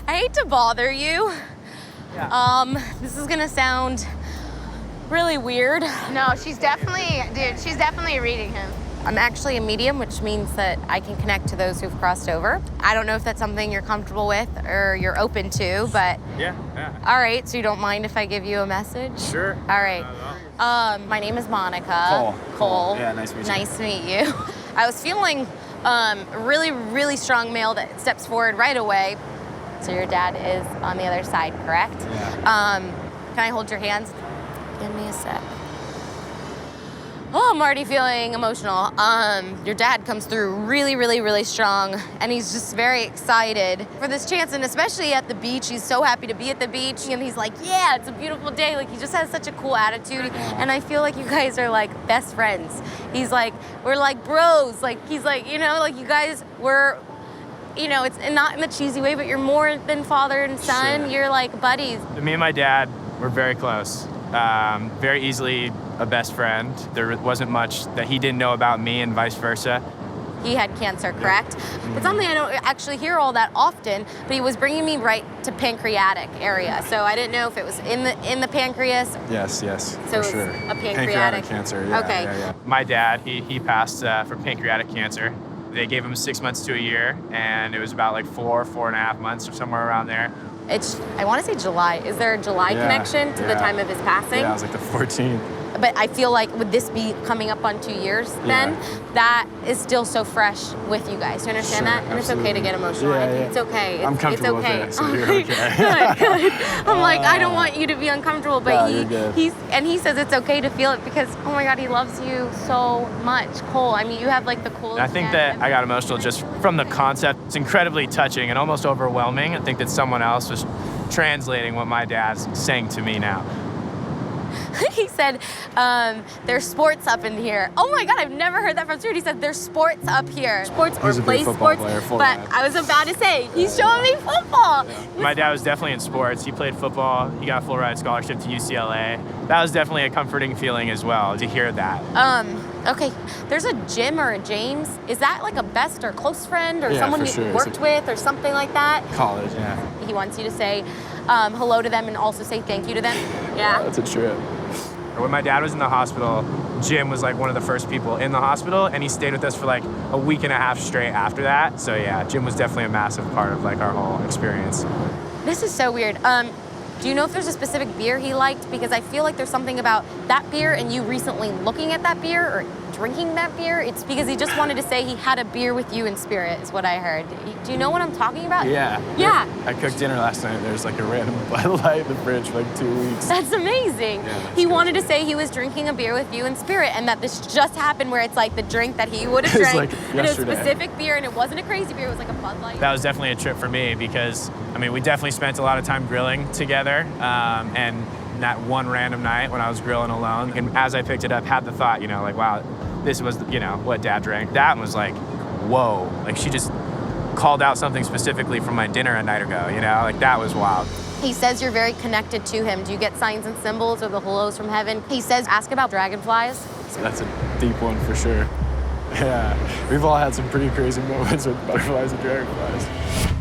I hate to bother you. Yeah. This is gonna sound really weird. No, she's definitely reading him. I'm actually a medium, which means that I can connect to those who've crossed over. I don't know if that's something you're comfortable with or you're open to, but Yeah. all right, so you don't mind if I give you a message? Sure. All right. My name is Monica. Cole. Yeah, nice to meet you. Nice to meet you. I was feeling a really, really strong male that steps forward right away. So your dad is on the other side, correct? Yeah. Can I hold your hands? Give me a sec. Oh, I'm already feeling emotional. Your dad comes through really, really, really strong, and he's just very excited for this chance, and especially at the beach. He's so happy to be at the beach, and he's like, yeah, it's a beautiful day. Like, he just has such a cool attitude, and I feel like you guys are like best friends. He's like, we're like bros. Like, he's like, you know, like you guys were, you know, it's not in the cheesy way, but you're more than father and son. Sure. You're like buddies. Me and my dad were very close. Very easily a best friend. There wasn't much that he didn't know about me and vice versa. He had cancer, correct? Mm-hmm. It's something I don't actually hear all that often, but he was bringing me right to pancreatic area. So I didn't know if it was in the pancreas. Yes, So for it's sure. a pancreatic cancer, yeah. Okay. Yeah. My dad, he passed from pancreatic cancer. They gave him 6 months to a year, and it was about like 4.5 months or somewhere around there. I want to say July. Is there a July connection to the time of his passing? Yeah, it was like the 14th. But I feel like, would this be coming up on 2 years then? That is still so fresh with you guys. Do you understand Sure, that? And absolutely. it's okay to get emotional. Yeah, I think yeah. it's okay. I'm It's comfortable okay. with it, so you're okay. Good. I'm like, I don't want you to be uncomfortable, but No, you're good. he says it's okay to feel it because, oh my God, he loves you so much. Cole, I mean, you have like the coolest And I think dad that I got emotional just from the concept. It's incredibly touching and almost overwhelming. I think that someone else was translating what my dad's saying to me now. He said, there's sports up in here. Oh my God, I've never heard that from Stuart. He said, there's sports up here. Sports or He's a big play football sports. player, full But ride. I was about to say, he's showing me football. My dad was definitely in sports. He played football. He got a full ride scholarship to UCLA. That was definitely a comforting feeling as well to hear that. Okay, there's a Jim or a James. Is that like a best or close friend or Yeah, someone for you sure. worked with or something like that? College, yeah. He wants you to say hello to them and also say thank you to them. Yeah. That's a trip. When my dad was in the hospital, Jim was like one of the first people in the hospital, and he stayed with us for like a week and a half straight after that. So yeah, Jim was definitely a massive part of like our whole experience. This is so weird. Do you know if there's a specific beer he liked? Because I feel like there's something about that beer and you recently looking at that beer or drinking that beer. It's because he just wanted to say he had a beer with you in spirit, is what I heard. Do you know what I'm talking about? Yeah. Yeah. I cooked dinner last night. There's like a random Bud Light in the fridge for like 2 weeks. That's amazing. Yeah, that's He wanted to crazy. say he was drinking a beer with you in spirit and that this just happened where it's like the drink that he would have It was drank. like and it was yesterday. specific beer and it wasn't a crazy beer, it was like a Bud Light. That was definitely a trip for me because, I mean, we definitely spent a lot of time grilling together. And that one random night when I was grilling alone, and as I picked it up, had the thought, you know, like, wow, this was, you know, what Dad drank. That was like, whoa. Like, she just called out something specifically from my dinner a night ago, you know? Like, that was wild. He says you're very connected to him. Do you get signs and symbols or the hellos from heaven? He says, ask about dragonflies. So that's a deep one for sure. Yeah. We've all had some pretty crazy moments with butterflies and dragonflies.